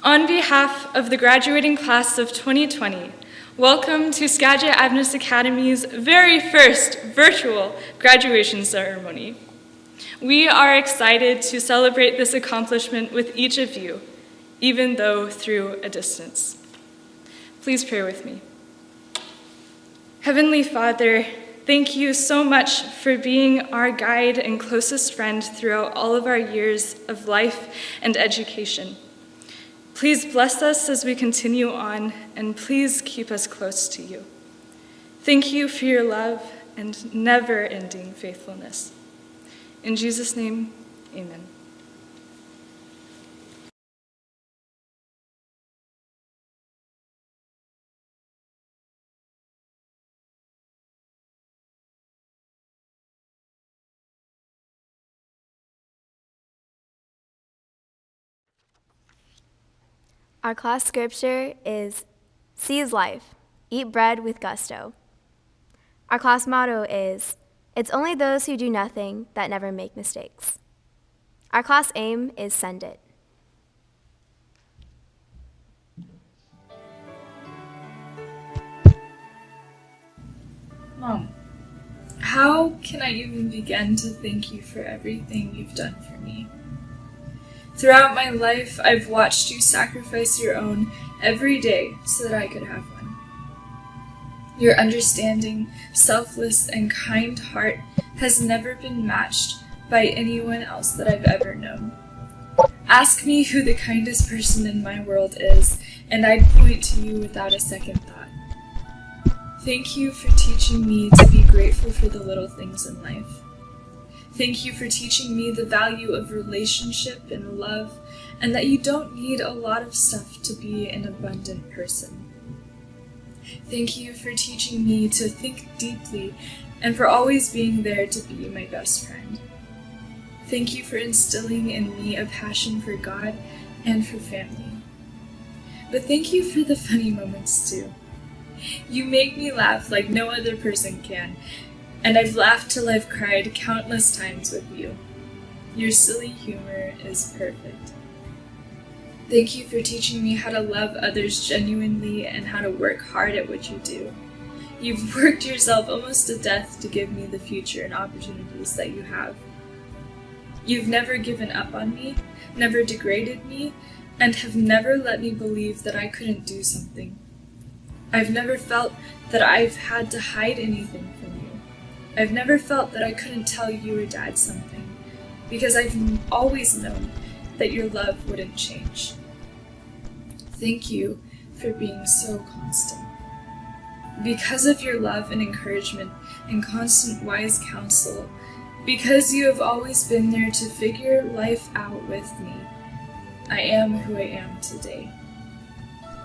On behalf of the graduating class of 2020, welcome to Skagit Adventist Academy's very first virtual graduation ceremony. We are excited to celebrate this accomplishment with each of you, even though through a distance. Please pray with me. Heavenly Father, thank you so much for being our guide and closest friend throughout all of our years of life and education. Please bless us as we continue on, and please keep us close to you. Thank you for your love and never-ending faithfulness. In Jesus' name, amen. Our class scripture is "Seize life, eat bread with gusto." Our class motto is, "It's only those who do nothing that never make mistakes." Our class aim is "Send it." Mom, how can I even begin to thank you for everything you've done for me? Throughout my life, I've watched you sacrifice your own every day so that I could have one. Your understanding, selfless, and kind heart has never been matched by anyone else that I've ever known. Ask me who the kindest person in my world is, and I'd point to you without a second thought. Thank you for teaching me to be grateful for the little things in life. Thank you for teaching me the value of relationship and love, and that you don't need a lot of stuff to be an abundant person. Thank you for teaching me to think deeply and for always being there to be my best friend. Thank you for instilling in me a passion for God and for family. But thank you for the funny moments too. You make me laugh like no other person can, and I've laughed till I've cried countless times with you. Your silly humor is perfect. Thank you for teaching me how to love others genuinely and how to work hard at what you do. You've worked yourself almost to death to give me the future and opportunities that you have. You've never given up on me, never degraded me, and have never let me believe that I couldn't do something. I've never felt that I've had to hide anything from you. I've never felt that I couldn't tell you or Dad something, because I've always known that your love wouldn't change. Thank you for being so constant. Because of your love and encouragement and constant wise counsel, because you have always been there to figure life out with me, I am who I am today.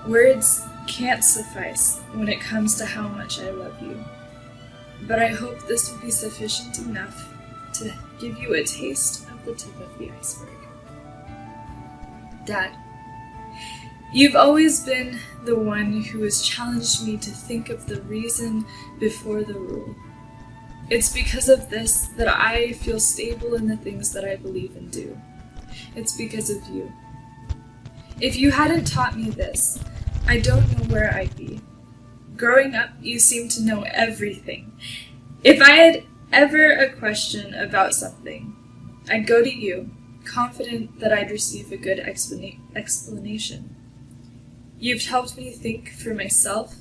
Words can't suffice when it comes to how much I love you, but I hope this will be sufficient enough to give you a taste of the tip of the iceberg. Dad, you've always been the one who has challenged me to think of the reason before the rule. It's because of this that I feel stable in the things that I believe and do. It's because of you. If you hadn't taught me this, I don't know where I'd be. Growing up, you seemed to know everything. If I had ever a question about something, I'd go to you, confident that I'd receive a good explanation. You've helped me think for myself,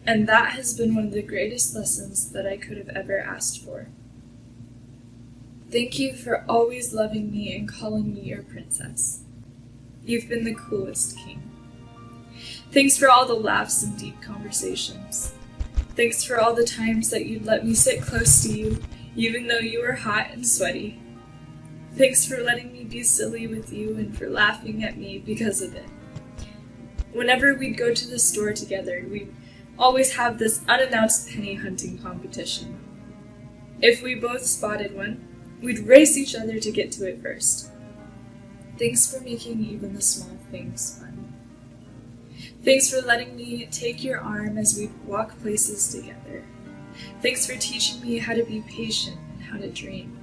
and that has been one of the greatest lessons that I could have ever asked for. Thank you for always loving me and calling me your princess. You've been the coolest king. Thanks for all the laughs and deep conversations. Thanks for all the times that you'd let me sit close to you, even though you were hot and sweaty. Thanks for letting me be silly with you and for laughing at me because of it. Whenever we'd go to the store together, we'd always have this unannounced penny hunting competition. If we both spotted one, we'd race each other to get to it first. Thanks for making even the small things fun. Thanks for letting me take your arm as we walk places together. Thanks for teaching me how to be patient and how to dream.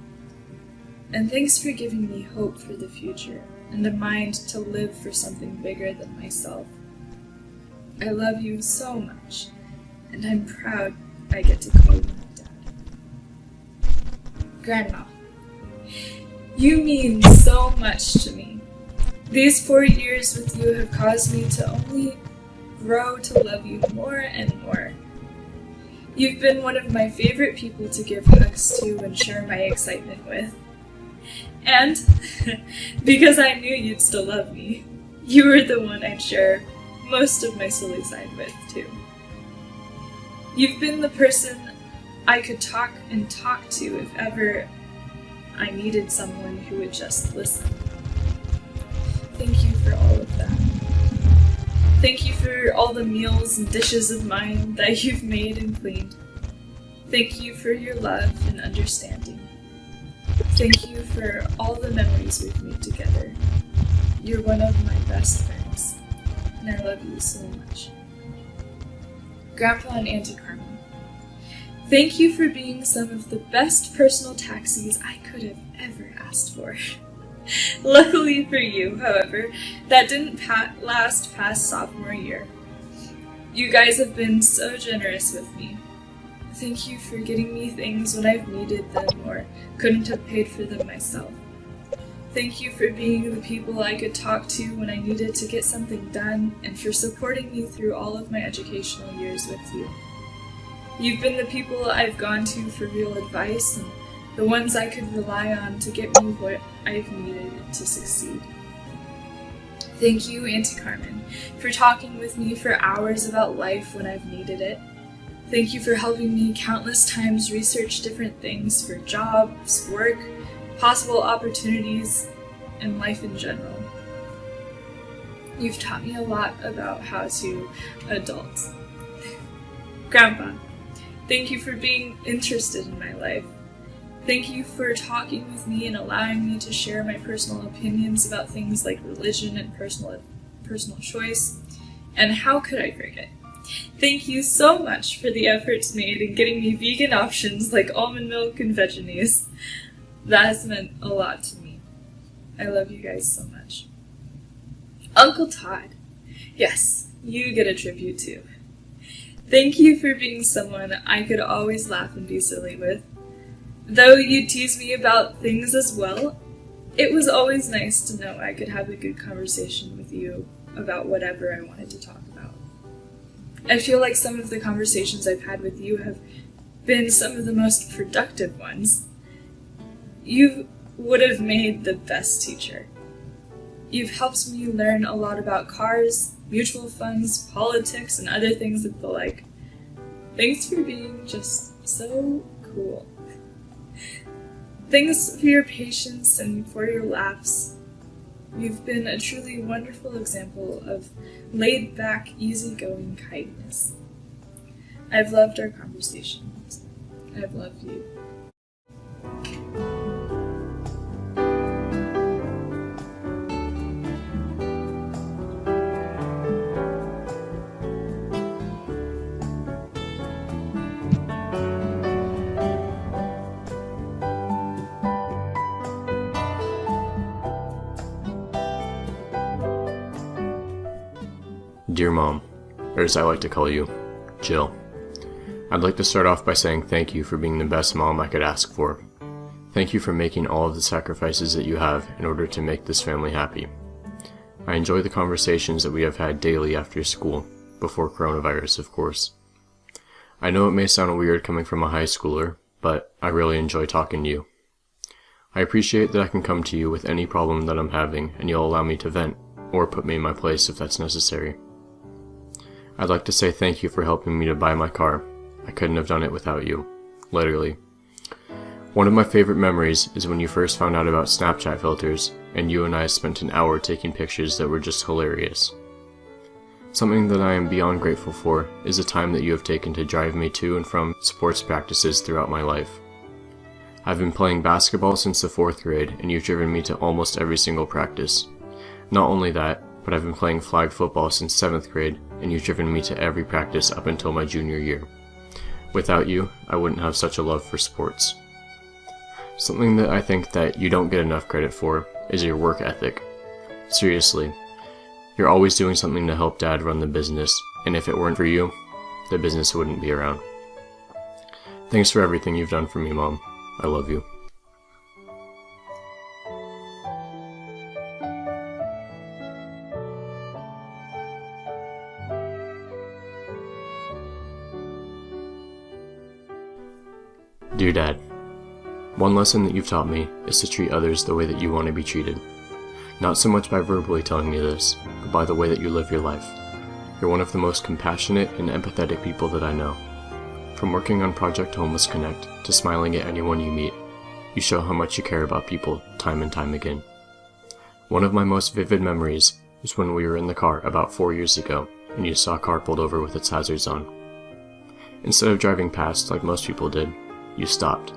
And thanks for giving me hope for the future. and a mind to live for something bigger than myself. I love you so much, and I'm proud I get to call you my dad. Grandma, you mean so much to me. These 4 years with you have caused me to only grow to love you more and more. You've been one of my favorite people to give hugs to and share my excitement with. And because I knew you'd still love me, you were the one I'd share most of my silly side with, too. You've been the person I could talk to if ever I needed someone who would just listen. Thank you for all of that. Thank you for all the meals and dishes of mine that you've made and cleaned. Thank you for your love and understanding. Thank you for all the memories we've made together. You're one of my best friends, and I love you so much. Grandpa and Auntie Carmen, thank you for being some of the best personal taxis I could have ever asked for. Luckily for you, however, that didn't last past sophomore year. You guys have been so generous with me. Thank you for getting me things when I've needed them or couldn't have paid for them myself. Thank you for being the people I could talk to when I needed to get something done, and for supporting me through all of my educational years with you. You've been the people I've gone to for real advice, and the ones I could rely on to get me what I've needed to succeed. Thank you, Auntie Carmen, for talking with me for hours about life when I've needed it. Thank you for helping me countless times research different things for jobs, work, possible opportunities, and life in general. You've taught me a lot about how to adult. Grandpa, thank you for being interested in my life. Thank you for talking with me and allowing me to share my personal opinions about things like religion and personal choice. And how could I forget? Thank you so much for the efforts made in getting me vegan options like almond milk and Vegemies. That has meant a lot to me. I love you guys so much. Uncle Todd, yes, you get a tribute too. Thank you for being someone I could always laugh and be silly with. Though you tease me about things as well, it was always nice to know I could have a good conversation with you about whatever I wanted to talk about. I feel like some of the conversations I've had with you have been some of the most productive ones. You would have made the best teacher. You've helped me learn a lot about cars, mutual funds, politics, and other things of the like. Thanks for being just so cool. Thanks for your patience and for your laughs. You've been a truly wonderful example of laid-back, easygoing kindness. I've loved our conversations. I've loved you. Dear Mom, or as I like to call you, Jill, I'd like to start off by saying thank you for being the best mom I could ask for. Thank you for making all of the sacrifices that you have in order to make this family happy. I enjoy the conversations that we have had daily after school, before coronavirus, of course. I know it may sound weird coming from a high schooler, but I really enjoy talking to you. I appreciate that I can come to you with any problem that I'm having and you'll allow me to vent, or put me in my place if that's necessary. I'd like to say thank you for helping me to buy my car. I couldn't have done it without you. Literally. One of my favorite memories is when you first found out about Snapchat filters, and you and I spent an hour taking pictures that were just hilarious. Something that I am beyond grateful for is the time that you have taken to drive me to and from sports practices throughout my life. I've been playing basketball since the 4th grade, and you've driven me to almost every single practice. Not only that, but I've been playing flag football since 7th grade, and you've driven me to every practice up until my junior year. Without you, I wouldn't have such a love for sports. Something that I think that you don't get enough credit for is your work ethic. Seriously, you're always doing something to help Dad run the business, and if it weren't for you, the business wouldn't be around. Thanks for everything you've done for me, Mom. I love you. Dear Dad, one lesson that you've taught me is to treat others the way that you want to be treated. Not so much by verbally telling me this, but by the way that you live your life. You're one of the most compassionate and empathetic people that I know. From working on Project Homeless Connect to smiling at anyone you meet, you show how much you care about people time and time again. One of my most vivid memories was when we were in the car about 4 years ago and you saw a car pulled over with its hazards on. Instead of driving past like most people did, you stopped.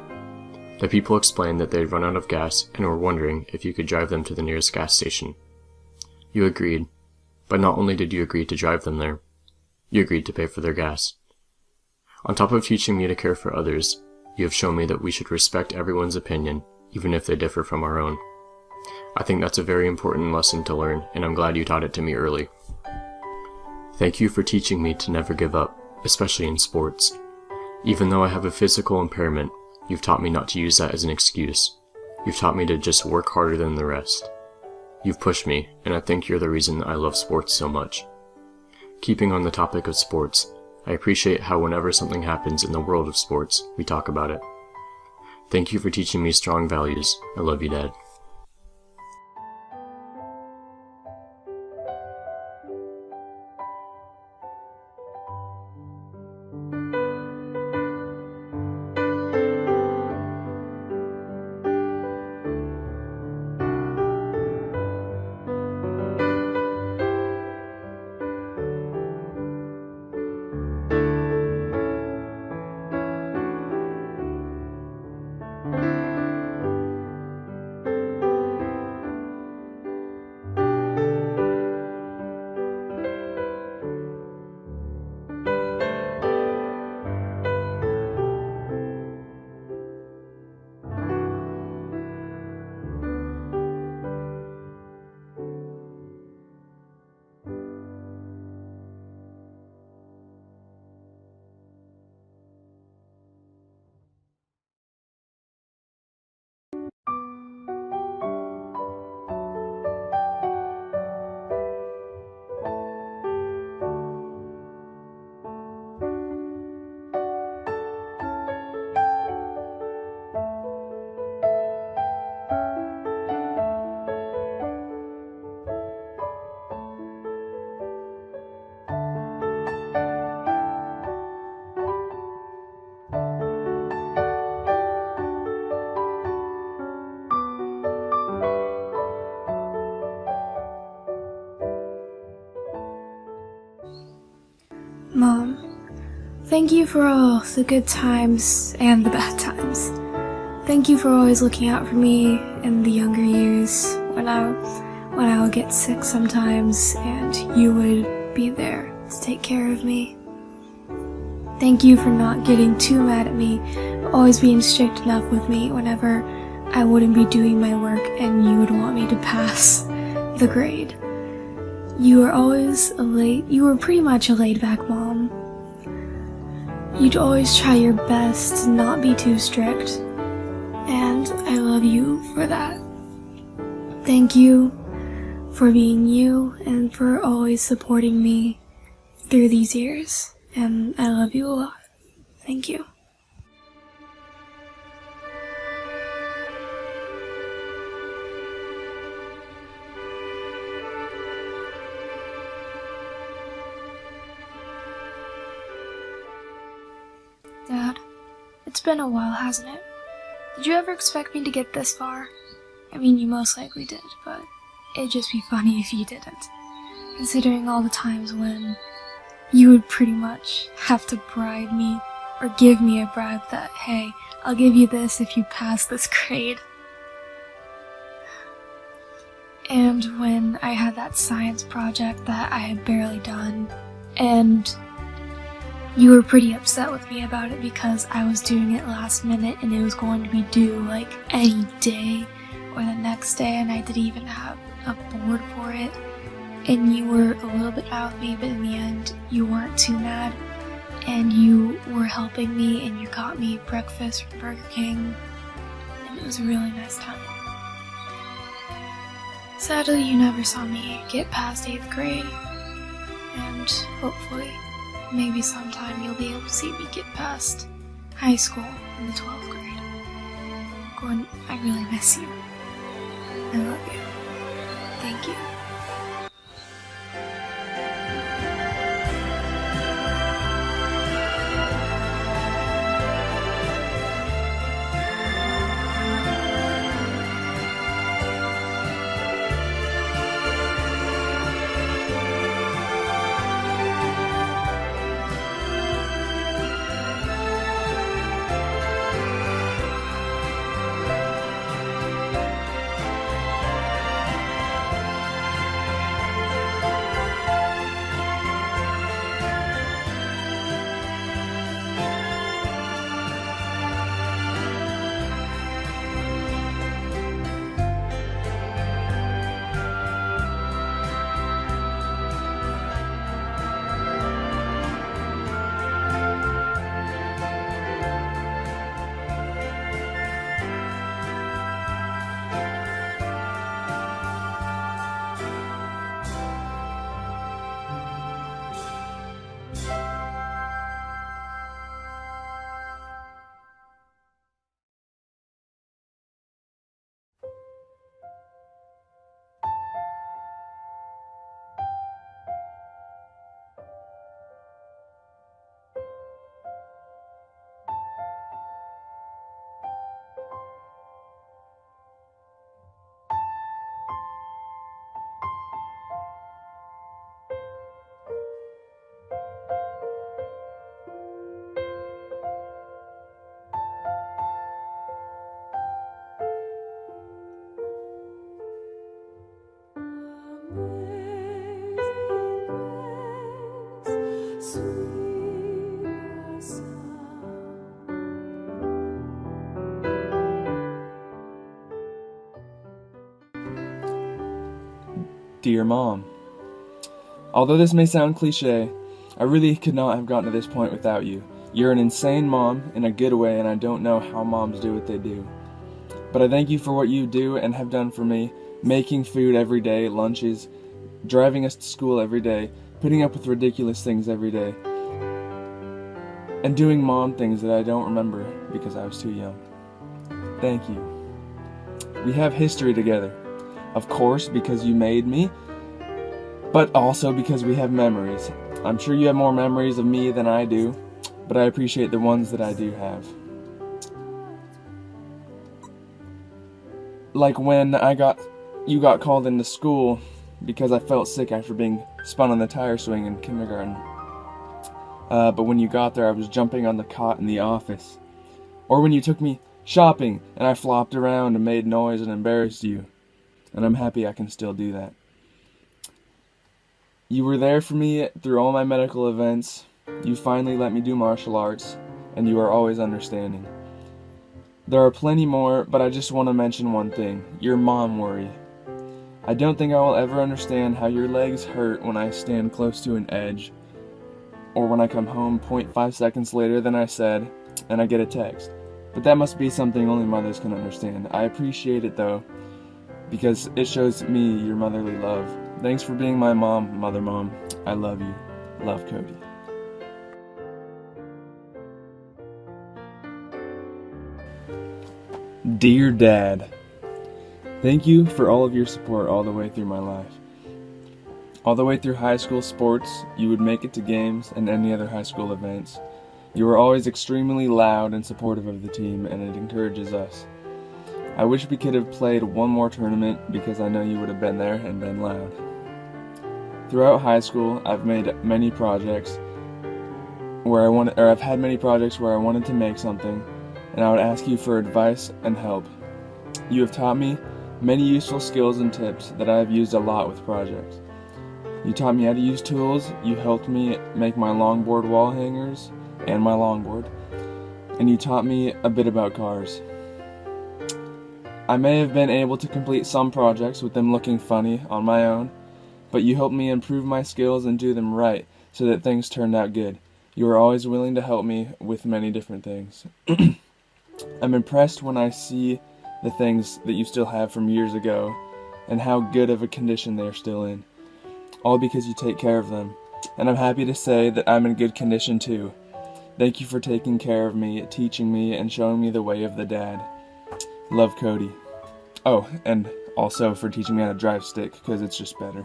The people explained that they had run out of gas and were wondering if you could drive them to the nearest gas station. You agreed, but not only did you agree to drive them there, you agreed to pay for their gas. On top of teaching me to care for others, you have shown me that we should respect everyone's opinion, even if they differ from our own. I think that's a very important lesson to learn, and I'm glad you taught it to me early. Thank you for teaching me to never give up, especially in sports. Even though I have a physical impairment, you've taught me not to use that as an excuse. You've taught me to just work harder than the rest. You've pushed me, and I think you're the reason I love sports so much. Keeping on the topic of sports, I appreciate how whenever something happens in the world of sports, we talk about it. Thank you for teaching me strong values. I love you, Dad. Mom, thank you for all the good times and the bad times. Thank you for always looking out for me in the younger years when I would get sick sometimes and you would be there to take care of me. Thank you for not getting too mad at me, but always being strict enough with me whenever I wouldn't be doing my work and you would want me to pass the grade. You were pretty much a laid-back mom. You'd always try your best to not be too strict, and I love you for that. Thank you for being you and for always supporting me through these years, and I love you a lot. Thank you. Dad, it's been a while, hasn't it? Did you ever expect me to get this far? I mean, you most likely did, but it'd just be funny if you didn't. Considering all the times when you would pretty much have to bribe me or give me a bribe that, hey, I'll give you this if you pass this grade. And when I had that science project that I had barely done, and you were pretty upset with me about it because I was doing it last minute and it was going to be due like any day or the next day and I didn't even have a board for it, and you were a little bit mad with me, but in the end you weren't too mad, and you were helping me, and you got me breakfast from Burger King, and it was a really nice time. Sadly, you never saw me get past 8th grade, and hopefully, maybe sometime you'll be able to see me get past high school in the 12th grade. Gordon, I really miss you. I love you. Thank you. Dear Mom, although this may sound cliche, I really could not have gotten to this point without you. You're an insane mom in a good way, and I don't know how moms do what they do. But I thank you for what you do and have done for me, making food every day, lunches, driving us to school every day, putting up with ridiculous things every day, and doing mom things that I don't remember because I was too young. Thank you. We have history together. Of course, because you made me, but also because we have memories. I'm sure you have more memories of me than I do, but I appreciate the ones that I do have. Like when you got called into school because I felt sick after being spun on the tire swing in kindergarten. But when you got there, I was jumping on the cot in the office. Or when you took me shopping and I flopped around and made noise and embarrassed you. And I'm happy I can still do that. You were there for me through all my medical events. You finally let me do martial arts, and you are always understanding. There are plenty more, but I just want to mention one thing. Your mom worry. I don't think I will ever understand how your legs hurt when I stand close to an edge, or when I come home 0.5 seconds later than I said, and I get a text. But that must be something only mothers can understand. I appreciate it though, because it shows me your motherly love. Thanks for being my mom, mother mom. I love you. Love, Cody. Dear Dad, thank you for all of your support all the way through my life. All the way through high school sports, you would make it to games and any other high school events. You were always extremely loud and supportive of the team, and it encourages us. I wish we could have played one more tournament because I know you would have been there and been loud. Throughout high school, I've made many projects I've had many projects where I wanted to make something, and I would ask you for advice and help. You have taught me many useful skills and tips that I have used a lot with projects. You taught me how to use tools, you helped me make my longboard wall hangers and my longboard, and you taught me a bit about cars. I may have been able to complete some projects with them looking funny on my own, but you helped me improve my skills and do them right so that things turned out good. You were always willing to help me with many different things. I'm impressed when I see the things that you still have from years ago and how good of a condition they are still in, all because you take care of them. And I'm happy to say that I'm in good condition too. Thank you for taking care of me, teaching me, and showing me the way of the dad. Love, Cody. Oh, and also for teaching me how to drive stick, because it's just better.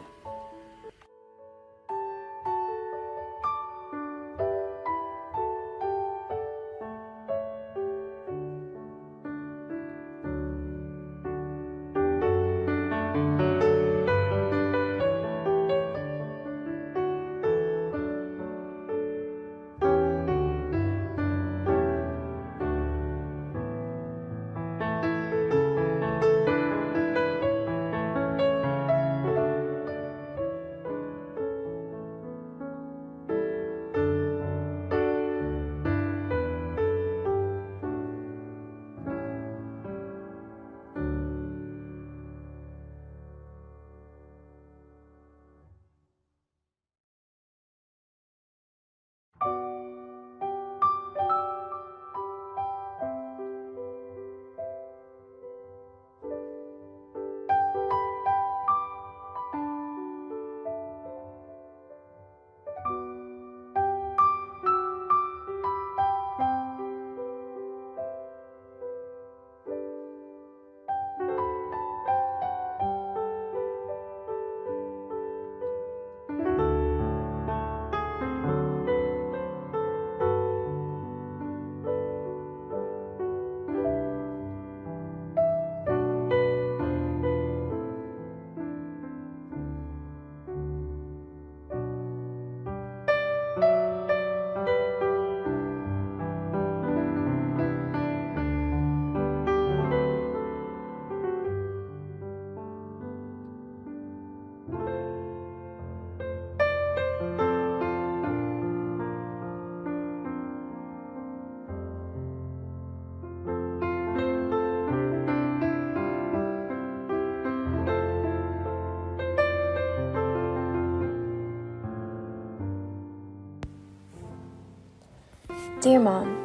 Dear Mom,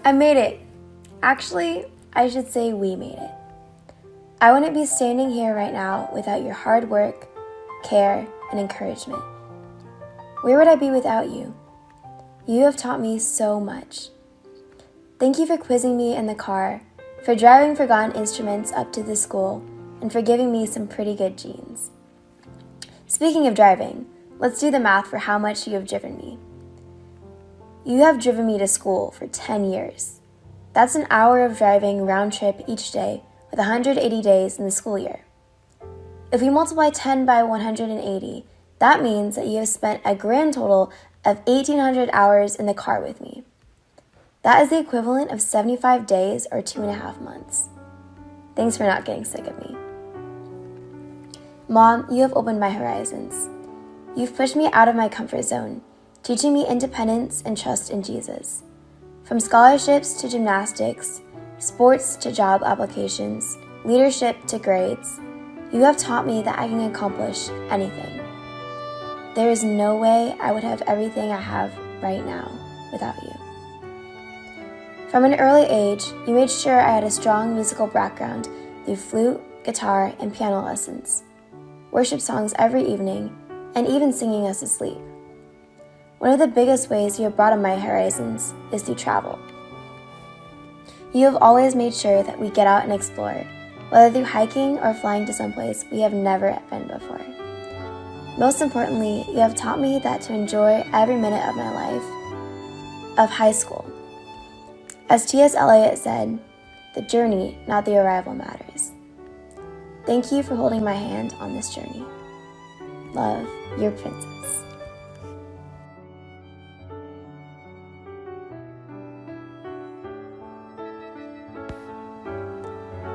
I made it. Actually, I should say we made it. I wouldn't be standing here right now without your hard work, care, and encouragement. Where would I be without you? You have taught me so much. Thank you for quizzing me in the car, for driving forgotten instruments up to the school, and for giving me some pretty good genes. Speaking of driving, let's do the math for how much you have driven me. You have driven me to school for 10 years. That's an hour of driving round trip each day with 180 days in the school year. If we multiply 10 by 180, that means that you have spent a grand total of 1,800 hours in the car with me. That is the equivalent of 75 days or 2.5 months. Thanks for not getting sick of me. Mom, you have opened my horizons. You've pushed me out of my comfort zone, teaching me independence and trust in Jesus. From scholarships to gymnastics, sports to job applications, leadership to grades, you have taught me that I can accomplish anything. There is no way I would have everything I have right now without you. From an early age, you made sure I had a strong musical background through flute, guitar, and piano lessons, worship songs every evening, and even singing us to sleep. One of the biggest ways you have broadened my horizons is through travel. You have always made sure that we get out and explore, whether through hiking or flying to someplace we have never been before. Most importantly, you have taught me that to enjoy every minute of my life, of high school. As T.S. Eliot said, the journey, not the arrival, matters. Thank you for holding my hand on this journey. Love, your princess.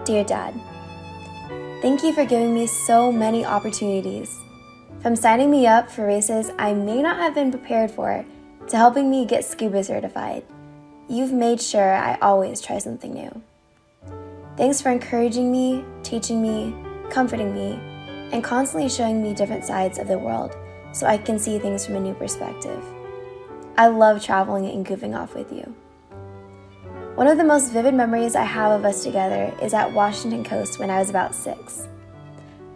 Dear Dad, thank you for giving me so many opportunities. From signing me up for races I may not have been prepared for, to helping me get scuba certified, you've made sure I always try something new. Thanks for encouraging me, teaching me, comforting me, and constantly showing me different sides of the world so I can see things from a new perspective. I love traveling and goofing off with you. One of the most vivid memories I have of us together is at Washington Coast when I was about 6.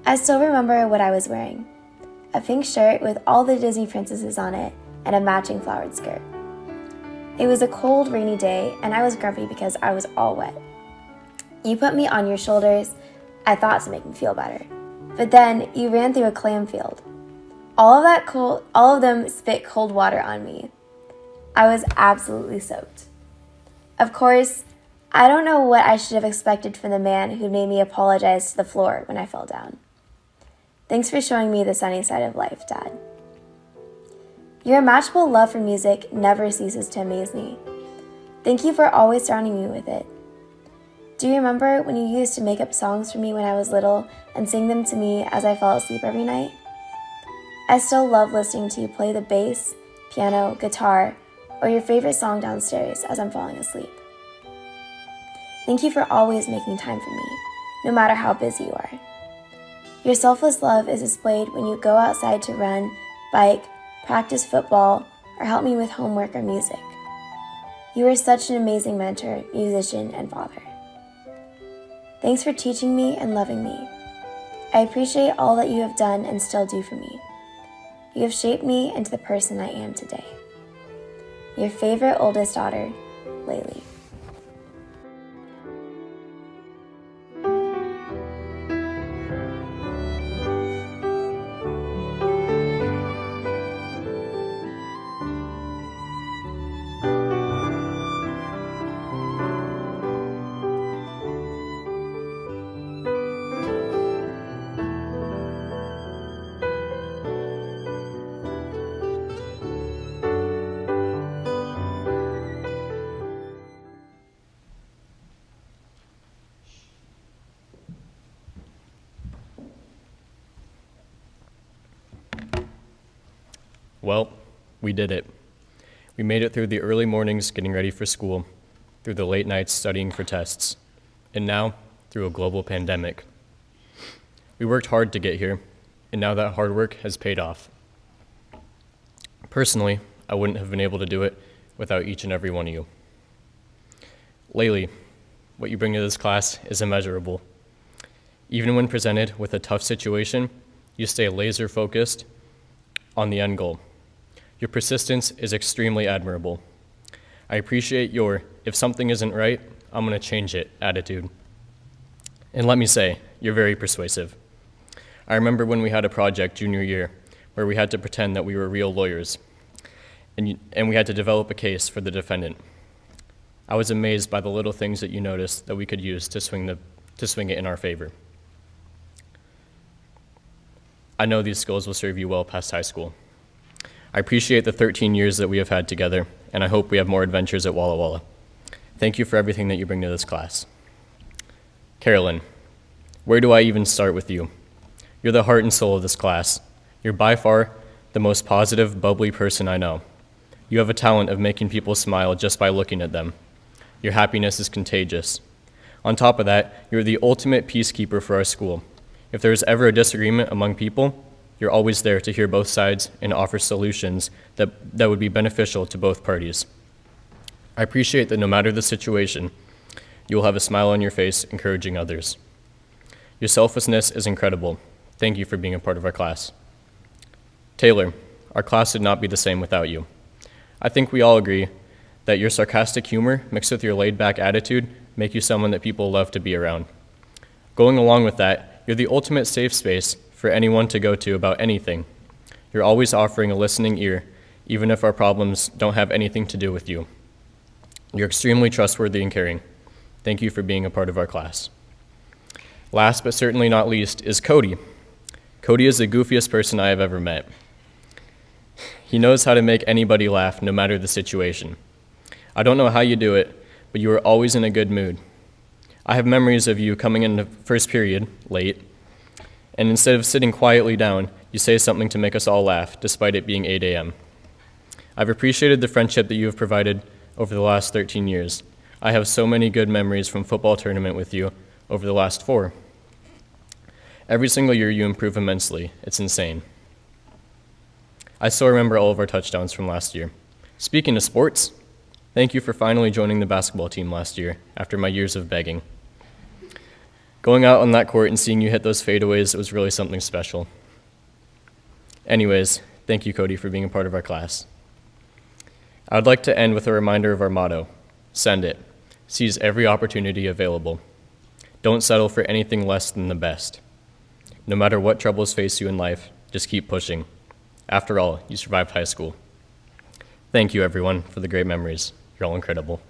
I still remember what I was wearing: a pink shirt with all the Disney princesses on it and a matching flowered skirt. It was a cold, rainy day, and I was grumpy because I was all wet. You put me on your shoulders, I thought to make me feel better, but then you ran through a clam field. All of them spit cold water on me. I was absolutely soaked. Of course, I don't know what I should have expected from the man who made me apologize to the floor when I fell down. Thanks for showing me the sunny side of life, Dad. Your unmatchable love for music never ceases to amaze me. Thank you for always surrounding me with it. Do you remember when you used to make up songs for me when I was little and sing them to me as I fell asleep every night? I still love listening to you play the bass, piano, guitar, or your favorite song downstairs as I'm falling asleep. Thank you for always making time for me, no matter how busy you are. Your selfless love is displayed when you go outside to run, bike, practice football, or help me with homework or music. You are such an amazing mentor, musician, and father. Thanks for teaching me and loving me. I appreciate all that you have done and still do for me. You have shaped me into the person I am today. Your favorite oldest daughter, Laylee. Well, we did it. We made it through the early mornings getting ready for school, through the late nights studying for tests, and now through a global pandemic. We worked hard to get here, and now that hard work has paid off. Personally, I wouldn't have been able to do it without each and every one of you. Laylee, what you bring to this class is immeasurable. Even when presented with a tough situation, you stay laser focused on the end goal. Your persistence is extremely admirable. I appreciate your, if something isn't right, I'm going to change it attitude. And let me say, you're very persuasive. I remember when we had a project junior year where we had to pretend that we were real lawyers, and we had to develop a case for the defendant. I was amazed by the little things that you noticed that we could use to swing it in our favor. I know these skills will serve you well past high school. I appreciate the 13 years that we have had together, and I hope we have more adventures at Walla Walla. Thank you for everything that you bring to this class. Carolyn, where do I even start with you? You're the heart and soul of this class. You're by far the most positive, bubbly person I know. You have a talent of making people smile just by looking at them. Your happiness is contagious. On top of that, you're the ultimate peacekeeper for our school. If there is ever a disagreement among people, you're always there to hear both sides and offer solutions that would be beneficial to both parties. I appreciate that no matter the situation, you will have a smile on your face encouraging others. Your selflessness is incredible. Thank you for being a part of our class. Taylor, our class would not be the same without you. I think we all agree that your sarcastic humor mixed with your laid-back attitude make you someone that people love to be around. Going along with that, you're the ultimate safe space for anyone to go to about anything. You're always offering a listening ear, even if our problems don't have anything to do with you. You're extremely trustworthy and caring. Thank you for being a part of our class. Last but certainly not least is Cody. Cody is the goofiest person I have ever met. He knows how to make anybody laugh no matter the situation. I don't know how you do it, but you are always in a good mood. I have memories of you coming in the first period, late, and instead of sitting quietly down, you say something to make us all laugh, despite it being 8 a.m. I've appreciated the friendship that you have provided over the last 13 years. I have so many good memories from football tournament with you, over the last 4. Every single year you improve immensely. It's insane. I still remember all of our touchdowns from last year. Speaking of sports, thank you for finally joining the basketball team last year after my years of begging. Going out on that court and seeing you hit those fadeaways was really something special. Anyways, thank you, Cody, for being a part of our class. I would like to end with a reminder of our motto: send it. Seize every opportunity available. Don't settle for anything less than the best. No matter what troubles face you in life, just keep pushing. After all, you survived high school. Thank you, everyone, for the great memories. You're all incredible.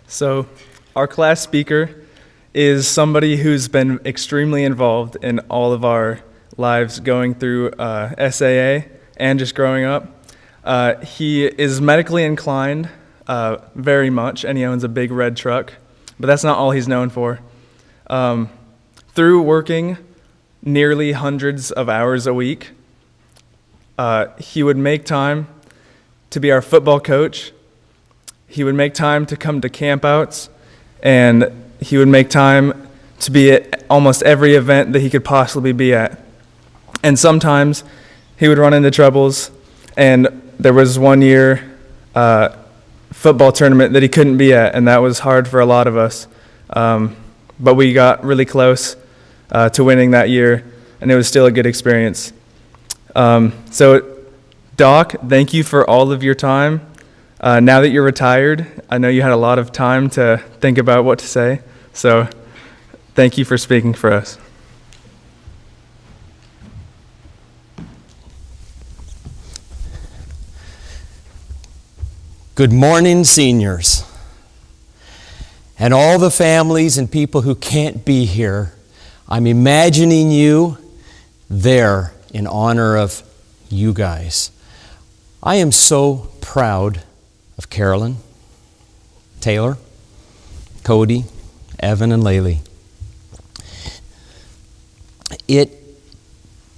So, our class speaker is somebody who's been extremely involved in all of our lives going through SAA and just growing up. He is medically inclined very much, and he owns a big red truck, but that's not all he's known for. Through working nearly hundreds of hours a week, he would make time to be our football coach. He would make time to come to campouts, and he would make time to be at almost every event that he could possibly be at. And sometimes he would run into troubles, and there was one year football tournament that he couldn't be at, and that was hard for a lot of us. But we got really close to winning that year, and it was still a good experience. So, Doc, thank you for all of your time. Now that you're retired, I know you had a lot of time to think about what to say, so thank you for speaking for us. Good morning, seniors, and all the families and people who can't be here. I'm imagining you there in honor of you guys. I am so proud of Carolyn, Taylor, Cody, Evan, and Laylee. It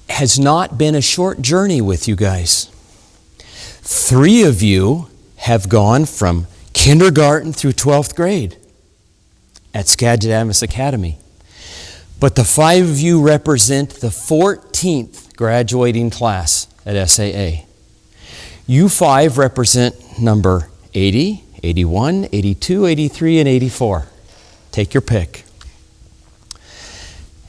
has not been a short journey with you guys. 3 of you have gone from kindergarten through 12th grade at Skagit Adventist Academy. But the 5 of you represent the 14th graduating class at SAA. You 5 represent number 80, 81, 82, 83, and 84. Take your pick.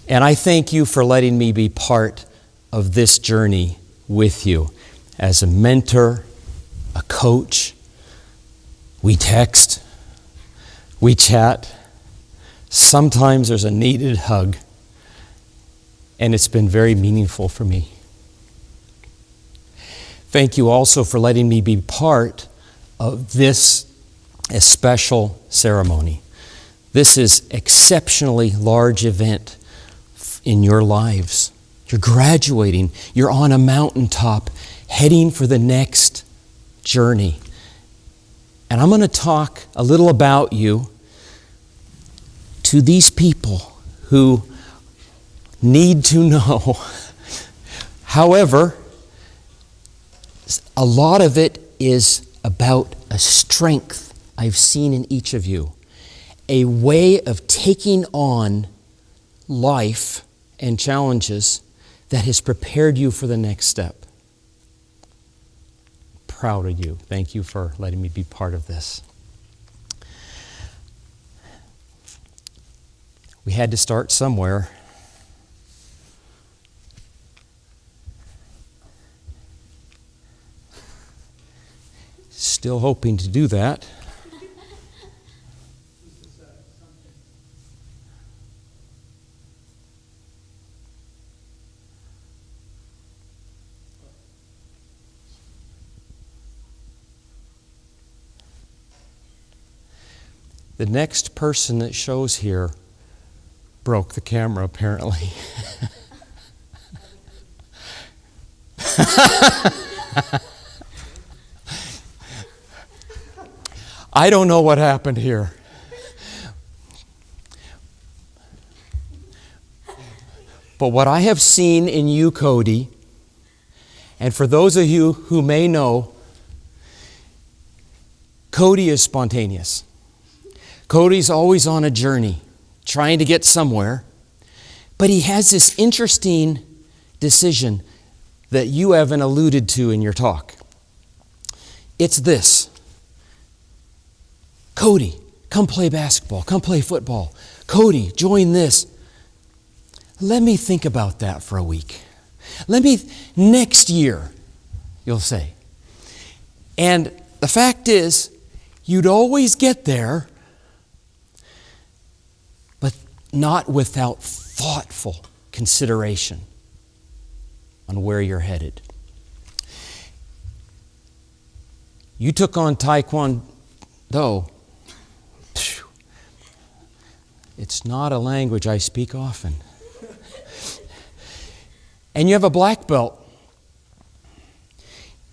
And I thank you for letting me be part of this journey with you as a mentor, a coach. We text, we chat. Sometimes there's a needed hug, and it's been very meaningful for me. Thank you also for letting me be part of this special ceremony. This is exceptionally large event in your lives. You're graduating. You're on a mountaintop heading for the next journey. And I'm going to talk a little about you to these people who need to know. However, a lot of it is about a strength I've seen in each of you, a way of taking on life and challenges that has prepared you for the next step. Proud of you. Thank you for letting me be part of this. We had to start somewhere. Still hoping to do that. The next person that shows here broke the camera, apparently. I don't know what happened here. But what I have seen in you, Cody, and for those of you who may know, Cody is spontaneous. Cody's always on a journey, trying to get somewhere. But he has this interesting decision that you, Evan, alluded to in your talk. It's this. Cody, come play basketball. Come play football. Cody, join this. Let me think about that for a week. Next year, you'll say. And the fact is, you'd always get there, but not without thoughtful consideration on where you're headed. You took on Taekwondo. It's not a language I speak often. And you have a black belt.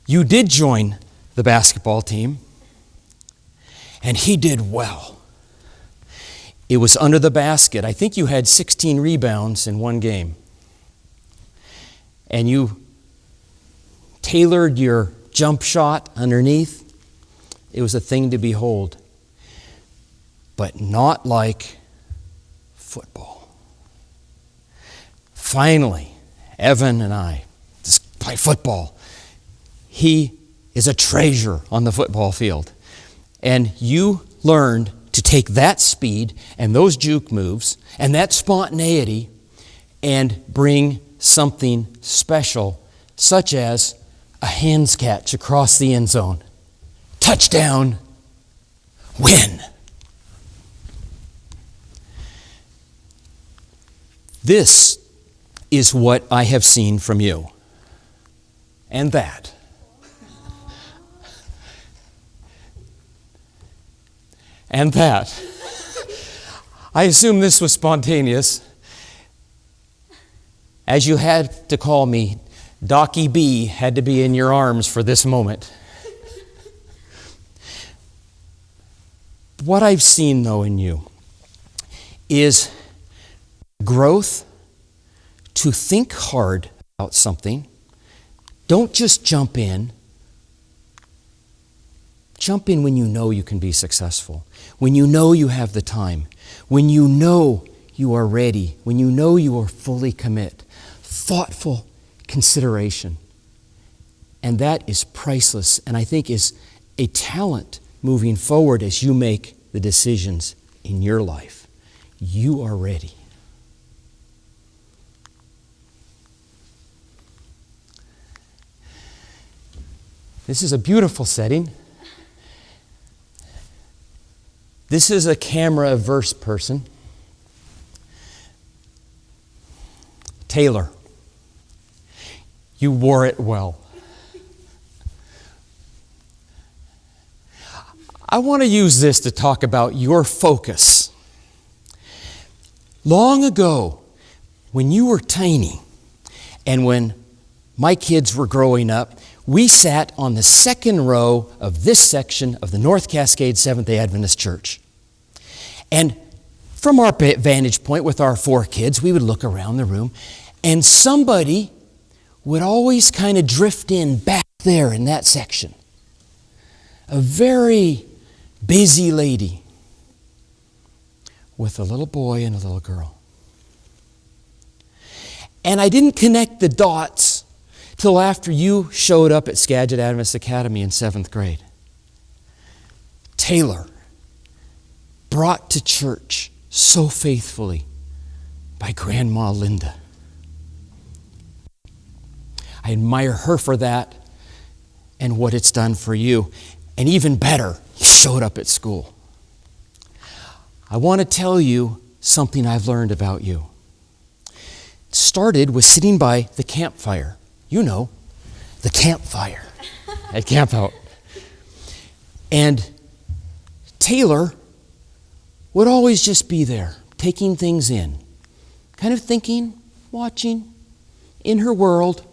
You did join the basketball team, and he did well. It was under the basket. I think you had 16 rebounds in one game. And you tailored your jump shot underneath. It was a thing to behold. But not like football. Finally, Evan and I just play football. He is a treasure on the football field. And you learned to take that speed and those juke moves and that spontaneity and bring something special, such as a hands catch across the end zone. Touchdown, win. This is what I have seen from you. And that. And that. I assume this was spontaneous. As you had to call me, Docky B had to be in your arms for this moment. What I've seen, though, in you is growth to think hard about something. Don't just jump in. Jump in when you know you can be successful, when you know you have the time, when you know you are ready, when you know you are fully commit. Thoughtful consideration. And that is priceless, and I think is a talent moving forward as you make the decisions in your life. You are ready. This is a beautiful setting. This is a camera-averse person. Taylor, you wore it well. I want to use this to talk about your focus. Long ago, when you were tiny, and when my kids were growing up, we sat on the second row of this section of the North Cascade Seventh-day Adventist Church. And from our vantage point with our 4 kids, we would look around the room, and somebody would always kind of drift in back there in that section. A very busy lady with a little boy and a little girl. And I didn't connect the dots till after you showed up at Skagit Adventist Academy in 7th grade. Taylor, brought to church so faithfully by Grandma Linda. I admire her for that and what it's done for you. And even better, you showed up at school. I want to tell you something I've learned about you. It started with sitting by the campfire. You know, the campfire at Camp Out. And Taylor would always just be there, taking things in, kind of thinking, watching, in her world,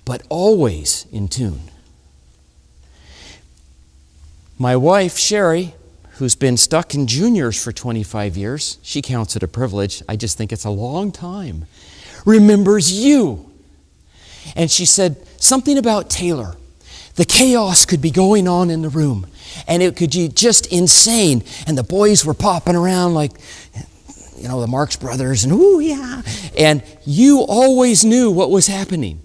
but always in tune. My wife, Sherry, who's been stuck in juniors for 25 years, she counts it a privilege, I just think it's a long time, remembers you. And she said something about Taylor. The chaos could be going on in the room, and it could be just insane. And the boys were popping around like, the Marx Brothers, and ooh, yeah. And you always knew what was happening.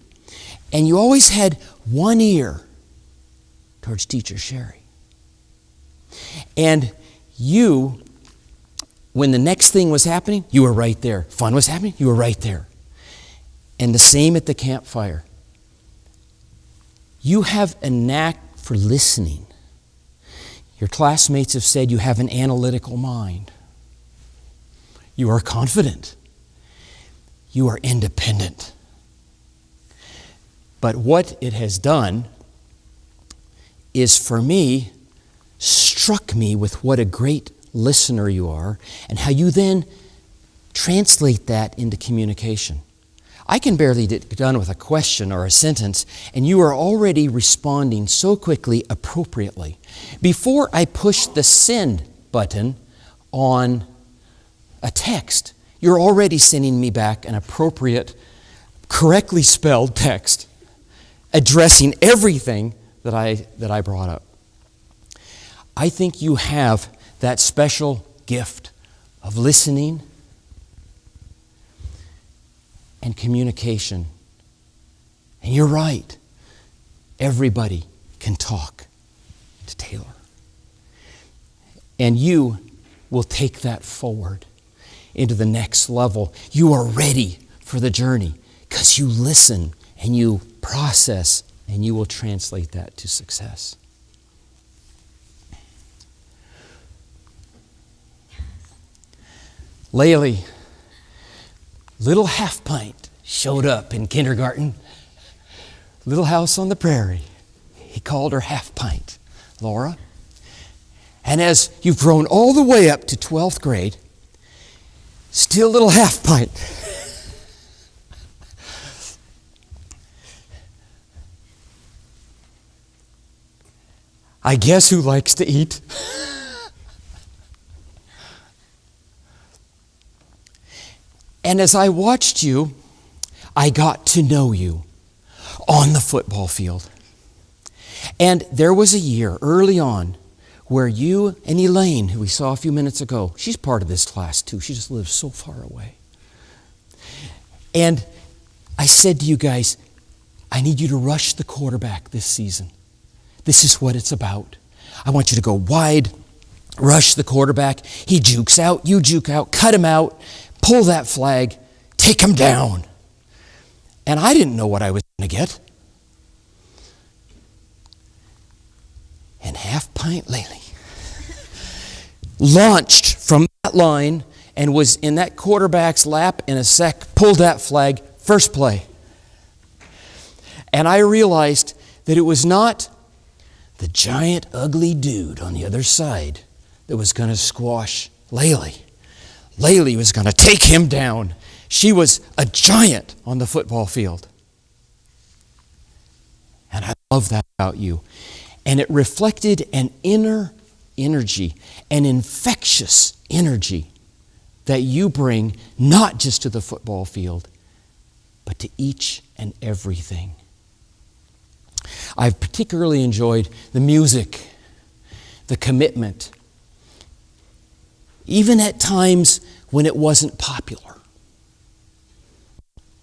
And you always had one ear towards Teacher Sherry. And you, when the next thing was happening, you were right there. Fun was happening, you were right there. And the same at the campfire. You have a knack for listening. Your classmates have said you have an analytical mind. You are confident. You are independent. But what it has done is, for me, struck me with what a great listener you are and how you then translate that into communication. I can barely get done with a question or a sentence, and you are already responding so quickly, appropriately. Before I push the send button on a text, you're already sending me back an appropriate, correctly spelled text, addressing everything that I brought up. I think you have that special gift of listening and communication. And you're right. Everybody can talk to Taylor. And you will take that forward into the next level. You are ready for the journey because you listen and you process, and you will translate that to success. Laylee, little half pint, showed up in kindergarten. Little house on the prairie. He called her half pint, Laura. And as you've grown all the way up to 12th grade, still little half pint. I guess who likes to eat? And as I watched you, I got to know you on the football field. And there was a year early on where you and Elaine, who we saw a few minutes ago, she's part of this class too. She just lives so far away. And I said to you guys, I need you to rush the quarterback this season. This is what it's about. I want you to go wide, rush the quarterback. He jukes out, you juke out, cut him out, pull that flag, take him down. And I didn't know what I was going to get. And half pint Laylee launched from that line and was in that quarterback's lap in a sec, pulled that flag, first play. And I realized that it was not the giant, ugly dude on the other side that was going to squash Laylee. Laylee was going to take him down. She was a giant on the football field. And I love that about you. And it reflected an inner energy, an infectious energy that you bring not just to the football field, but to each and everything. I've particularly enjoyed the music, the commitment, even at times when it wasn't popular.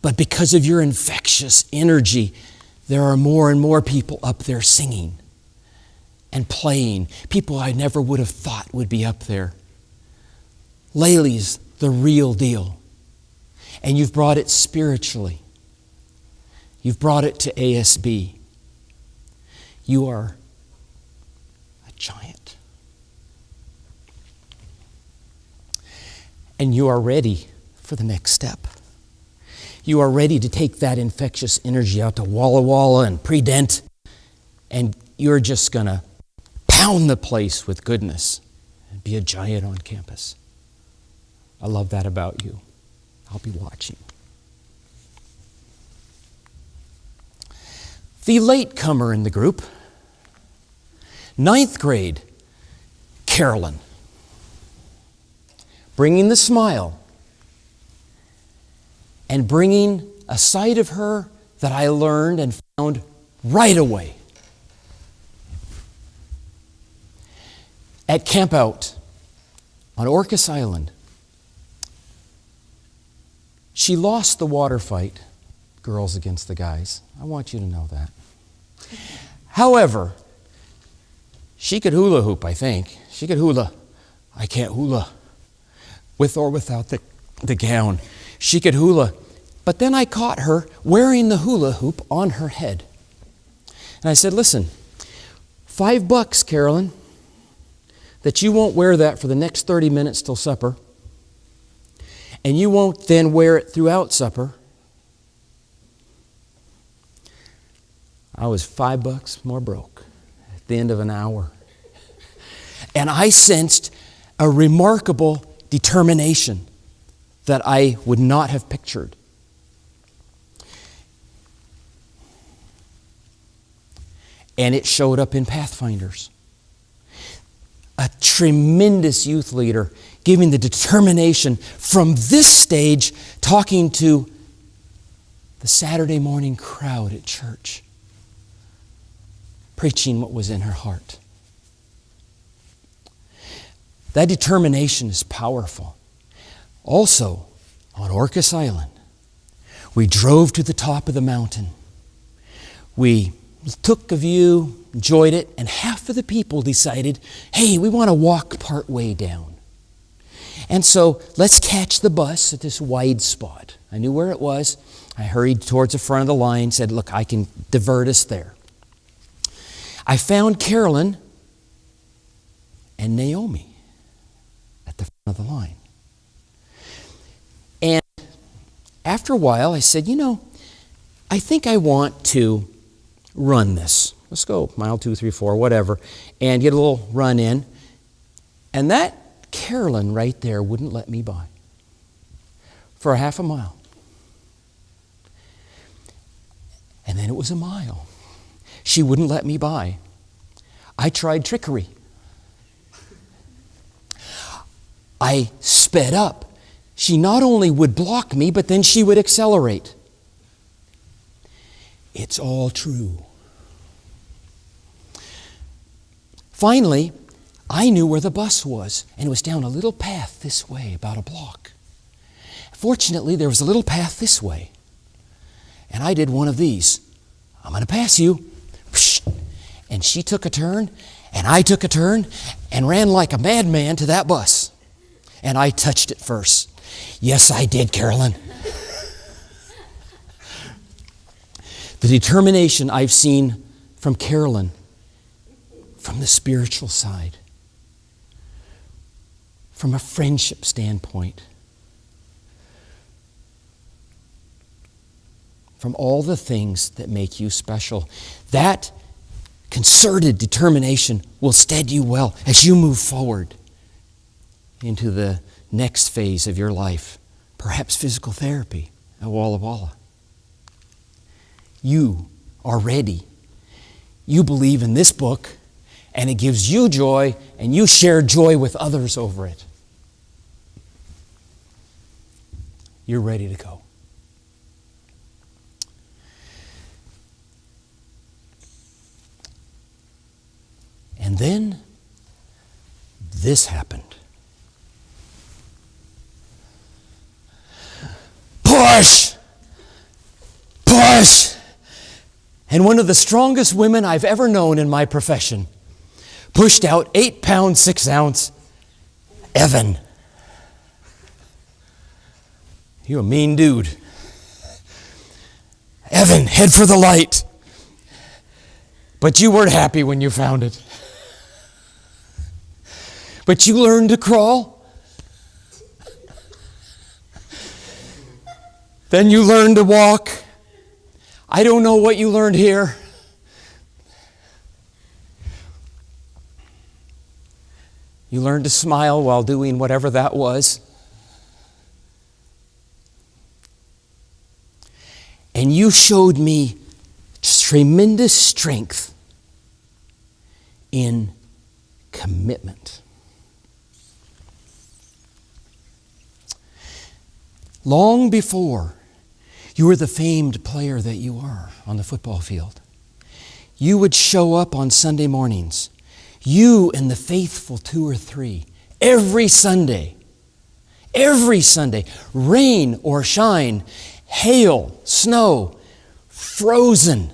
But because of your infectious energy, there are more and more people up there singing and playing. People I never would have thought would be up there. Laylee's the real deal. And you've brought it spiritually. You've brought it to ASB. You are a giant. And you are ready for the next step. You are ready to take that infectious energy out to Walla Walla and Predent, and you're just going to pound the place with goodness and be a giant on campus. I love that about you. I'll be watching. The latecomer in the group, 9th grade, Carolyn, bringing the smile and bringing a side of her that I learned and found right away. At Camp Out on Orcas Island, she lost the water fight, girls against the guys. I want you to know that. However, she could hula hoop, I think. She could hula. I can't hula. With or without the gown. She could hula. But then I caught her wearing the hula hoop on her head. And I said, listen, $5, Carolyn, that you won't wear that for the next 30 minutes till supper. And you won't then wear it throughout supper. I was $5 more broke at the end of an hour. And I sensed a remarkable determination that I would not have pictured. And it showed up in Pathfinders. A tremendous youth leader giving the determination from this stage, talking to the Saturday morning crowd at church, preaching what was in her heart. That determination is powerful. Also, on Orcas Island, we drove to the top of the mountain. We took a view, enjoyed it, and half of the people decided, hey, we want to walk part way down. And so let's catch the bus at this wide spot. I knew where it was. I hurried towards the front of the line, said, look, I can divert us there. I found Carolyn and Naomi at the front of the line. And after a while, I said, I think I want to run this. Let's go, mile 2, 3, 4, whatever, and get a little run in. And that Carolyn right there wouldn't let me by for a half a mile. And then it was a mile. She wouldn't let me by. I tried trickery. I sped up. She not only would block me, but then she would accelerate. It's all true. Finally, I knew where the bus was, and it was down a little path this way, about a block. Fortunately, there was a little path this way, and I did one of these. I'm going to pass you. And she took a turn, and I took a turn, and ran like a madman to that bus. And I touched it first. Yes, I did, Carolyn. The determination I've seen from Carolyn, from the spiritual side, from a friendship standpoint, from all the things that make you special, that concerted determination will steady you well as you move forward into the next phase of your life, perhaps physical therapy at Walla Walla. You are ready. You believe in this book, and it gives you joy, and you share joy with others over it. You're ready to go. And then this happened. Push! Push! And one of the strongest women I've ever known in my profession pushed out 8 pounds, 6 ounce Evan. You a mean dude. Evan, head for the light. But you weren't happy when you found it. But you learned to crawl. Then you learned to walk. I don't know what you learned here. You learned to smile while doing whatever that was. And you showed me tremendous strength in commitment. long before you were the famed player that you are on the football field. You would show up on Sunday mornings, you and the faithful 2 or 3, every Sunday, rain or shine, hail, snow, frozen.